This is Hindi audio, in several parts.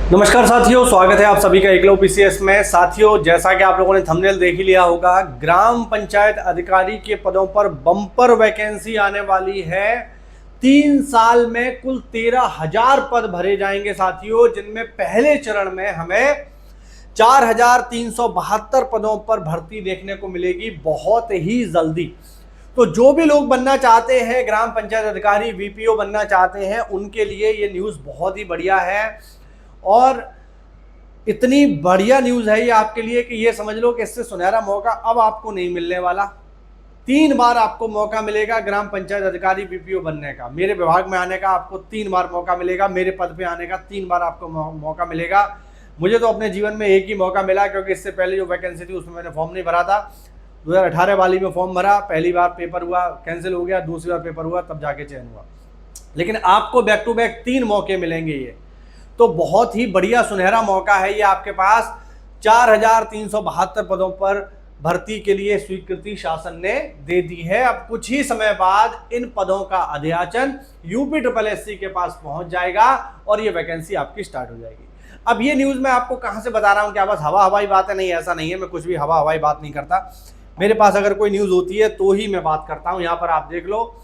नमस्कार साथियों, स्वागत है आप सभी का एकलव्य पीसीएस में। साथियों, जैसा कि आप लोगों ने थंबनेल देख ही लिया होगा, ग्राम पंचायत अधिकारी के पदों पर बम्पर वैकेंसी आने वाली है। 3 साल में कुल 13,000 पद भरे जाएंगे साथियों, जिनमें पहले चरण में हमें 4,372 पदों पर भर्ती देखने को मिलेगी बहुत ही जल्दी। तो जो भी लोग बनना चाहते हैं, ग्राम पंचायत अधिकारी, वीपीओ बनना चाहते हैं, उनके लिए ये न्यूज़ बहुत ही बढ़िया है। और इतनी बढ़िया न्यूज़ है ये आपके लिए कि ये समझ लो कि इससे सुनहरा मौका अब आपको नहीं मिलने वाला। 3 बार आपको मौका मिलेगा ग्राम पंचायत अधिकारी वीपीओ बनने का। मेरे विभाग में आने का आपको 3 बार मौका मिलेगा, मेरे पद पे आने का 3 बार आपको मौका मिलेगा। मुझे तो अपने जीवन में एक ही मौका मिला, क्योंकि इससे पहले जो वैकेंसी थी उसमें मैंने फॉर्म नहीं भरा था। 2018 वाली में फॉर्म भरा, पहली बार पेपर हुआ, कैंसिल हो गया, दूसरी बार पेपर हुआ, तब जाके चयन हुआ। लेकिन आपको बैक टू बैक 3 मौके मिलेंगे। ये तो बहुत ही बढ़िया सुनहरा मौका है ये आपके पास। 4,372 पदों पर भर्ती के लिए स्वीकृति शासन ने दे दी है। अब कुछ ही समय बाद इन पदों का अध्याचन यूपीएससी के पास पहुंच जाएगा और ये वैकेंसी आपकी स्टार्ट हो जाएगी। अब ये न्यूज़ मैं आपको कहां से बता रहा हूं? क्या बस हवा हवाई बात है? नहीं, ऐसा नहीं है। मैं कुछ भी हवा हवाई बात नहीं करता। मेरे पास अगर कोई न्यूज़ होती है तो ही मैं बात करता हूं। यहां पर आप देख लो,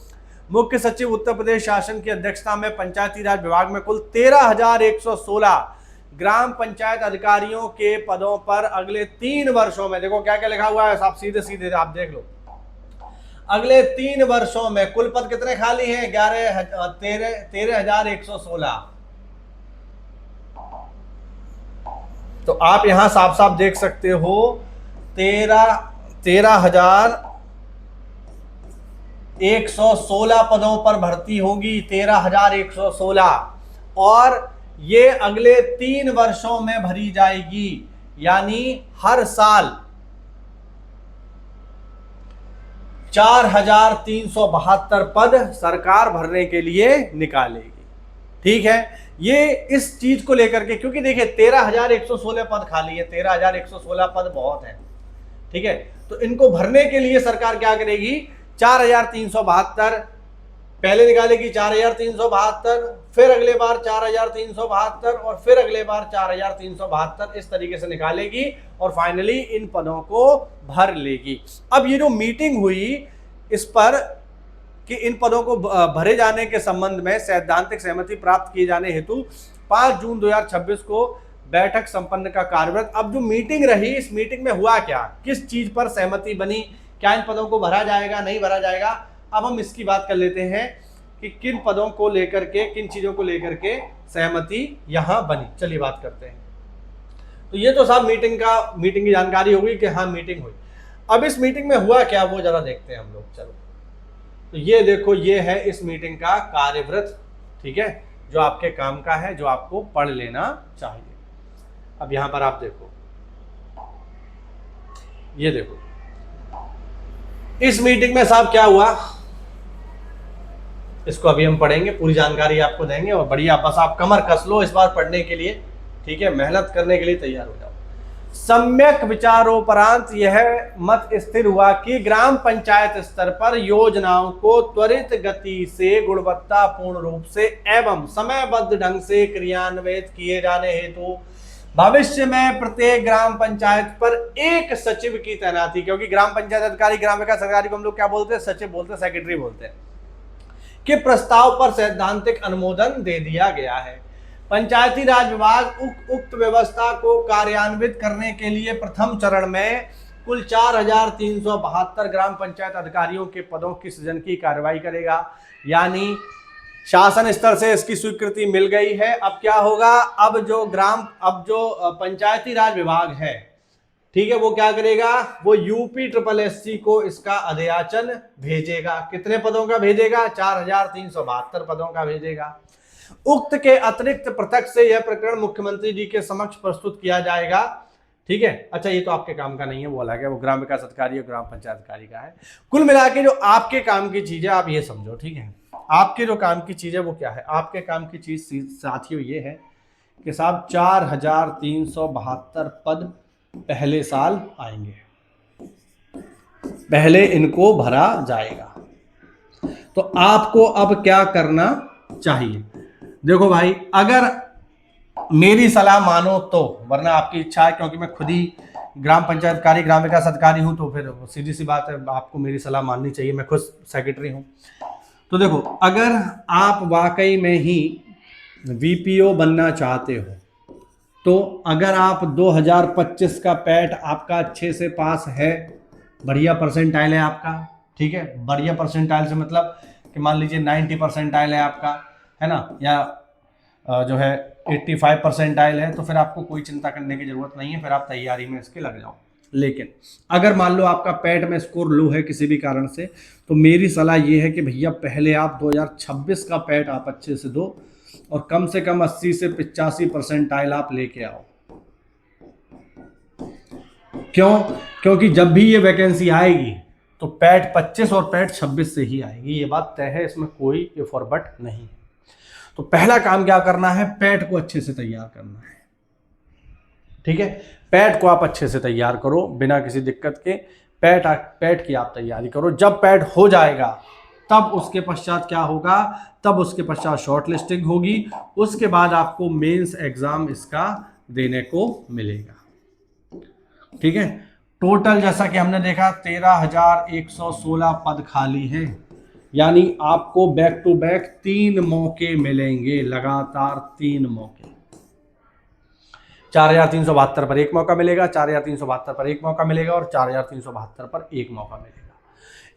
मुख्य सचिव उत्तर प्रदेश शासन की अध्यक्षता में पंचायती राज विभाग में कुल 13,116 ग्राम पंचायत अधिकारियों के पदों पर अगले 3 वर्षों में, देखो क्या क्या लिखा हुआ है, आप सीधे सीधे आप देख लो, अगले 3 वर्षों में कुल पद कितने खाली हैं? 13,116। तो आप यहां साफ साफ देख सकते हो, 13,116 पदों पर भर्ती होगी। 13,116, और ये अगले 3 वर्षों में भरी जाएगी। यानी हर साल 4,372 पद सरकार भरने के लिए निकालेगी। ठीक है, ये इस चीज को लेकर के, क्योंकि देखिए 13,116 पद खाली है, 13,116 पद बहुत है। ठीक है, तो इनको भरने के लिए सरकार क्या करेगी? 4,372 पहले निकालेगी, 4,372, फिर अगले बार 4,372, और फिर अगले बार 4,372, इस तरीके से निकालेगी और फाइनली इन पदों को भर लेगी। अब ये जो मीटिंग हुई इस पर कि इन पदों को भरे जाने के संबंध में सैद्धांतिक सहमति प्राप्त किए जाने हेतु 5 जून 2026 को बैठक संपन्न का कार्यव्रत। अब जो मीटिंग रही, इस मीटिंग में हुआ क्या, किस चीज पर सहमति बनी, क्या इन पदों को भरा जाएगा, नहीं भरा जाएगा? अब हम इसकी बात कर लेते हैं कि किन पदों को लेकर के, किन चीजों को लेकर के सहमति यहां बनी। चलिए बात करते हैं। तो ये तो साहब मीटिंग की जानकारी होगी कि हाँ मीटिंग हुई। अब इस मीटिंग में हुआ क्या, वो जरा देखते हैं हम लोग। चलो, तो ये देखो, ये है इस मीटिंग का कार्यव्रत। ठीक है, जो आपके काम का है, जो आपको पढ़ लेना चाहिए। अब यहां पर आप देखो, ये देखो इस मीटिंग में साहब क्या हुआ, इसको अभी हम पढ़ेंगे, पूरी जानकारी आपको देंगे और बढ़िया, बस आप कमर कस लो इस बार पढ़ने के लिए। ठीक है, मेहनत करने के लिए तैयार हो जाओ। सम्यक विचारोपरांत यह मत स्थिर हुआ कि ग्राम पंचायत स्तर पर योजनाओं को त्वरित गति से, गुणवत्तापूर्ण रूप से एवं समयबद्ध ढंग से क्रियान्वित किए जाने हेतु भविष्य में प्रत्येक ग्राम पंचायत पर एक सचिव की तैनाती, क्योंकि ग्राम पंचायत अधिकारी, ग्राम विकास अधिकारी को हम लोग क्या बोलते हैं? सचिव बोलते हैं, सेक्रेटरी बोलते हैं, के प्रस्ताव पर सैद्धांतिक अनुमोदन दे दिया गया है। पंचायती राज विभाग उक्त व्यवस्था को कार्यान्वित करने के लिए प्रथम चरण में कुल 4,372 ग्राम पंचायत अधिकारियों के पदों की सृजन की कार्रवाई करेगा। यानी शासन स्तर से इसकी स्वीकृति मिल गई है। अब क्या होगा? अब जो पंचायती राज विभाग है, ठीक है, वो क्या करेगा? वो यूपीएससी को इसका अध्याचन भेजेगा। कितने पदों का भेजेगा? 4,372 पदों का भेजेगा। उक्त के अतिरिक्त पृथक से यह प्रकरण मुख्यमंत्री जी के समक्ष प्रस्तुत किया जाएगा। ठीक है, अच्छा ये तो आपके काम का नहीं है, वो अलग है, वो ग्राम विकास अधिकारी और ग्राम पंचायत अधिकारी का है। कुल मिला के जो आपके काम की चीज है, आप ये समझो। ठीक है, आपके जो काम की चीज है वो क्या है? आपके काम की चीज साथियों ये है कि साहब 4,372 पद पहले साल आएंगे, पहले इनको भरा जाएगा। तो आपको अब क्या करना चाहिए? देखो भाई, अगर मेरी सलाह मानो तो, वरना आपकी इच्छा है, क्योंकि मैं खुद ही ग्राम पंचायत अधिकारी, ग्राम विकास अधिकारी हूं, तो फिर सीधी सी बात है आपको मेरी सलाह माननी चाहिए, मैं खुद सेक्रेटरी हूं। तो देखो, अगर आप वाकई में ही वीपीओ बनना चाहते हो, तो अगर आप 2025 का पैट आपका अच्छे से पास है, बढ़िया परसेंटाइल है आपका, ठीक है, बढ़िया परसेंटाइल से मतलब कि मान लीजिए 90 परसेंटाइल है आपका, है ना, या जो है 85 परसेंटाइल है, तो फिर आपको कोई चिंता करने की जरूरत नहीं है, फिर आप तैयारी में इसके लग जाओ। लेकिन अगर मान लो आपका पैट में स्कोर लो है किसी भी कारण से, तो मेरी सलाह ये है कि भैया पहले आप 2026 का पैट आप अच्छे से दो, और कम से कम 80 से 85 परसेंटाइल आप लेके आओ। क्यों? क्योंकि जब भी ये वैकेंसी आएगी तो पैट 25 और पैट 26 से ही आएगी, ये बात तय है, इसमें कोई इफ और बट नहीं। तो पहला काम क्या करना है, पैट को अच्छे से तैयार करना है, ठीक है, पैट को आप अच्छे से तैयार करो बिना किसी दिक्कत के, पैट की आप तैयारी करो। जब पैट हो जाएगा तब उसके पश्चात क्या होगा, तब उसके पश्चात शॉर्ट लिस्टिंग होगी, उसके बाद आपको मेंस एग्जाम इसका देने को मिलेगा, ठीक है। टोटल जैसा कि हमने देखा 13,116 पद खाली हैं, यानी आपको बैक टू बैक 3 मौके मिलेंगे, लगातार 3 मौके। 4,372 पर एक मौका मिलेगा, 4,372 पर एक मौका मिलेगा, और 4,372 पर एक मौका मिलेगा।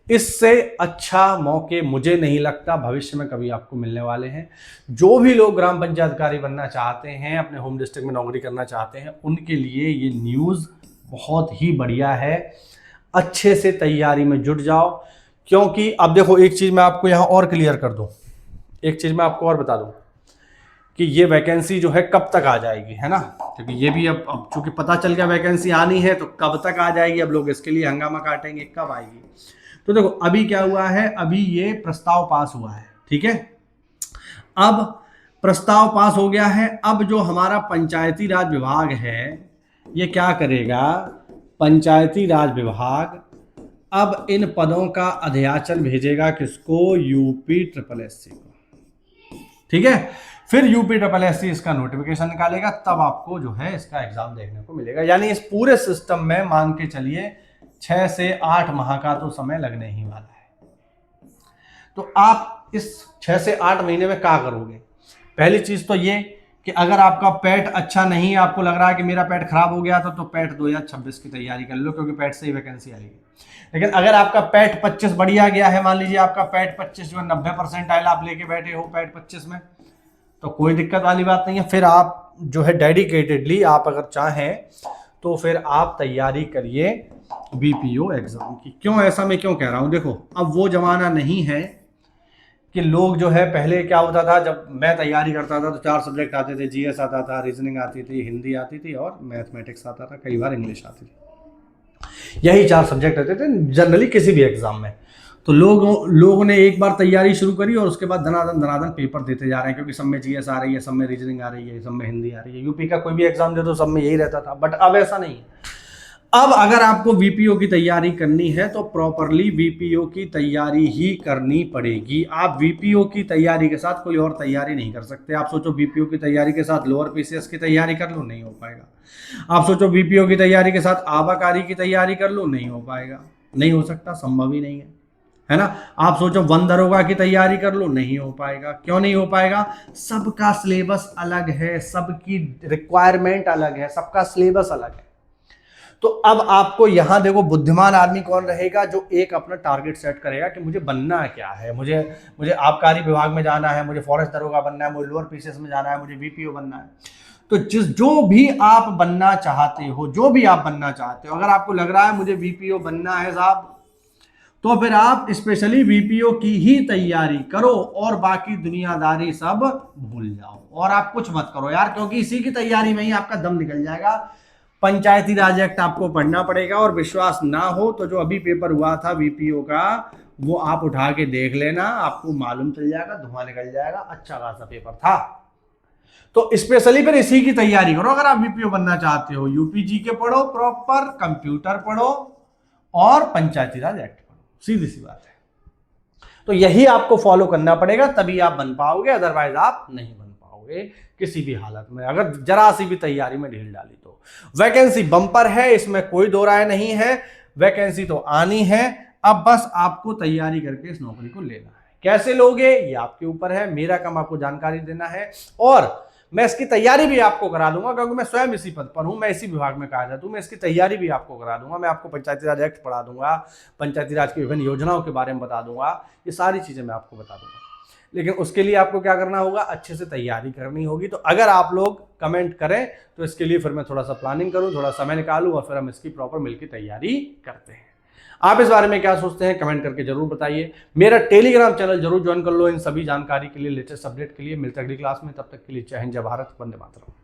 इससे अच्छा मौके मुझे नहीं लगता भविष्य में कभी आपको मिलने वाले हैं। जो भी लोग ग्राम पंचायत अधिकारी बनना चाहते हैं, अपने होम डिस्ट्रिक्ट में नौकरी करना चाहते हैं, उनके लिए ये न्यूज़ बहुत ही बढ़िया है। अच्छे से तैयारी में जुट जाओ, क्योंकि अब देखो एक चीज़ मैं आपको यहाँ और क्लियर कर दूँ, एक चीज़ मैं आपको और बता दूँ कि ये वैकेंसी जो है कब तक आ जाएगी, है ना, क्योंकि ये भी अब चूंकि पता चल गया वैकेंसी आनी है, तो कब तक आ जाएगी, अब लोग इसके लिए हंगामा काटेंगे, कब आएगी। तो देखो अभी क्या हुआ है, अभी ये प्रस्ताव पास हुआ है, ठीक है, अब प्रस्ताव पास हो गया है। अब जो हमारा पंचायती राज विभाग है ये क्या करेगा, पंचायती राज विभाग अब इन पदों का अध्याचन भेजेगा किसको, UPSSC को, ठीक है। फिर UPSSC इसका नोटिफिकेशन निकालेगा, तब आपको जो है इसका एग्जाम देखने को मिलेगा। यानी इस पूरे सिस्टम में मान के चलिए 6 से 8 माह का तो समय लगने ही वाला है। तो आप इस 6 से 8 महीने में क्या करोगे, पहली चीज तो ये कि अगर आपका पैट अच्छा नहीं है, आपको लग रहा है कि मेरा पैट खराब हो गया था, तो पैट 2026 की तैयारी कर लो, क्योंकि पैट से ही वैकेंसी आएगी। लेकिन अगर आपका पैट 25 बढ़िया गया है, मान लीजिए आपका पैट 25 जो 90 परसेंटाइल आप लेके बैठे हो पैट 25 में, तो कोई दिक्कत वाली बात नहीं है। फिर आप जो है डेडिकेटेडली आप अगर चाहें तो फिर आप तैयारी करिए BPO एग्जाम की। क्यों ऐसा मैं क्यों कह रहा हूं, देखो अब वो जमाना नहीं है कि लोग जो है, पहले क्या होता था, जब मैं तैयारी करता था तो 4 सब्जेक्ट आते थे, GS आता था, रीजनिंग आती थी, हिंदी आती थी और मैथमेटिक्स आता था, कई बार इंग्लिश आती थी। यही 4 सब्जेक्ट आते थे जनरली किसी भी एग्जाम में। तो लोगों ने एक बार तैयारी शुरू करी और उसके बाद धनाधन पेपर देते जा रहे हैं, क्योंकि सब में GS आ रही है, सब में रीजनिंग आ रही है, सब में हिंदी आ रही है। यूपी का कोई भी एग्जाम दे दो सब में यही रहता था, बट अब ऐसा नहीं है। अब अगर आपको VPO की तैयारी करनी है तो प्रॉपरली VPO की तैयारी ही करनी पड़ेगी। आप VPO की तैयारी के साथ कोई और तैयारी नहीं कर सकते। आप सोचो VPO की तैयारी के साथ लोअर PCS की तैयारी कर लो, नहीं हो पाएगा। आप सोचो VPO की तैयारी के साथ आबाकारी की तैयारी कर लो, नहीं हो पाएगा, नहीं हो सकता, संभव ही नहीं है ना। आप सोचो वन दरोगा की तैयारी कर लो, नहीं हो पाएगा। क्यों नहीं हो पाएगा, सबका सिलेबस अलग है, सबकी रिक्वायरमेंट अलग है, सबका सिलेबस अलग है। तो अब आपको यहां देखो, बुद्धिमान आदमी कौन रहेगा, जो एक अपना टारगेट सेट करेगा कि मुझे बनना क्या है, मुझे आबकारी विभाग में जाना है, मुझे फॉरेस्ट दरोगा बनना है, मुझे लोअर PCS में जाना है, मुझे VPO बनना है। तो जो भी आप बनना चाहते हो, जो भी आप बनना चाहते हो, अगर आपको लग रहा है मुझे VPO बनना है साहब, तो फिर आप स्पेशली VPO की ही तैयारी करो और बाकी दुनियादारी सब भूल जाओ, और आप कुछ मत करो यार, क्योंकि इसी की तैयारी में ही आपका दम निकल जाएगा। पंचायती राज एक्ट आपको पढ़ना पड़ेगा, और विश्वास ना हो तो जो अभी पेपर हुआ था VPO का, वो आप उठा के देख लेना, आपको मालूम चल जाएगा, धुआं निकल जाएगा, अच्छा खासा पेपर था। तो स्पेशली फिर इसी की तैयारी करो अगर आप VPO बनना चाहते हो। UPGK पढ़ो, प्रॉपर कंप्यूटर पढ़ो और पंचायती राज एक्ट पढ़ो, सीधी सी बात है। तो यही आपको फॉलो करना पड़ेगा, तभी आप बन पाओगे, अदरवाइज आप नहीं बन पाओगे। पाओगे किसी भी हालत में, अगर जरा सी भी तैयारी में ढील डाली तो। वैकेंसी बम्पर है, इसमें कोई दो राय नहीं है, वैकेंसी तो आनी है। अब बस आपको तैयारी करके इस नौकरी को लेना है। कैसे लोगे ये आपके ऊपर है, मेरा काम आपको जानकारी देना है और मैं इसकी तैयारी भी आपको करा दूंगा, क्योंकि मैं स्वयं इसी पद पर हूं, मैं इसी विभाग में कहा जाता हूं, मैं इसकी तैयारी भी आपको करा दूंगा। मैं आपको पंचायती राज एक्ट पढ़ा दूंगा, पंचायती राज की विभिन्न योजनाओं के बारे में बता दूंगा, ये सारी चीजें मैं आपको बता दूंगा। लेकिन उसके लिए आपको क्या करना होगा, अच्छे से तैयारी करनी होगी। तो अगर आप लोग कमेंट करें तो इसके लिए फिर मैं थोड़ा सा प्लानिंग करूं, थोड़ा समय निकालूं और फिर हम इसकी प्रॉपर मिलकर तैयारी करते हैं। आप इस बारे में क्या सोचते हैं कमेंट करके जरूर बताइए। मेरा टेलीग्राम चैनल जरूर ज्वाइन कर लो इन सभी जानकारी के लिए, लेटेस्ट अपडेट के लिए। मिलते हैं अगली क्लास में, तब तक के लिए जय हिंद, जय भारत, वंदे मातरम।